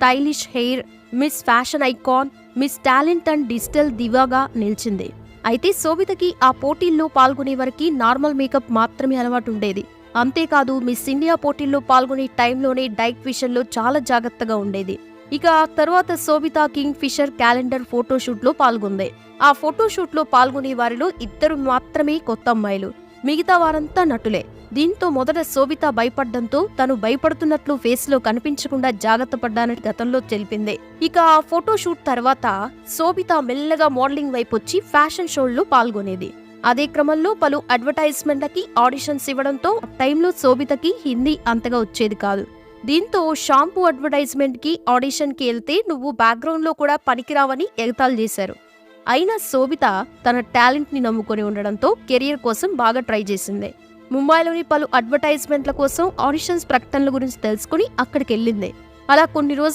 Stylish hair, miss fashion icon, miss talent and digital దివాగా నిలిచింది. అయితే శోభితకి ఆ పోటీల్లో పాల్గొనే వరకు నార్మల్ మేకప్ మాత్రమే అలవాటు ఉండేది. అంతేకాదు మిస్ ఇండియా పోటీల్లో పాల్గొనే టైంలోనే డైట్ విషయంలో చాలా జాగ్రత్తగా ఉండేది. ఇక ఆ తర్వాత శోభిత కింగ్ ఫిషర్ క్యాలెండర్ ఫోటోషూట్లో పాల్గొంది. ఆ ఫోటోషూట్లో పాల్గొనే వారిలో 2 మాత్రమే కొత్త అమ్మాయిలు, మిగతా వారంతా నటులే. దీంతో మొదట శోభిత భయపడ్డంతో తను భయపడుతున్నట్లు ఫేస్లో కనిపించకుండా జాగ్రత్త పడ్డానని గతంలో తెలిపింది. ఇక ఆ ఫోటోషూట్ తర్వాత శోభిత మెల్లగా మోడలింగ్ వైపు వచ్చి ఫ్యాషన్ షోల్లో పాల్గొనేది. అదే క్రమంలో పలు అడ్వర్టైజ్మెంట్లకి ఆడిషన్స్ ఇవ్వడంతో టైంలో శోభితకి హిందీ అంతగా వచ్చేది కాదు. దీంతో షాంపూ అడ్వర్టైజ్మెంట్ కి ఆడిషన్ కి వెళ్తే నువ్వు బ్యాక్గ్రౌండ్ లో కూడా పనికిరావని ఎగతాళి చేశారు. అయినా శోభిత తన టాలెంట్ ని నమ్ముకొని ఉండడంతో కెరియర్ కోసం బాగా ట్రై చేసింది. ముంబైలోని పలు అడ్వర్టైజ్మెంట్ల కోసం ఆడిషన్స్ ప్రకటనల గురించి తెలుసుకుని అక్కడికి వెళ్ళింది. అలా కొన్ని రోజుల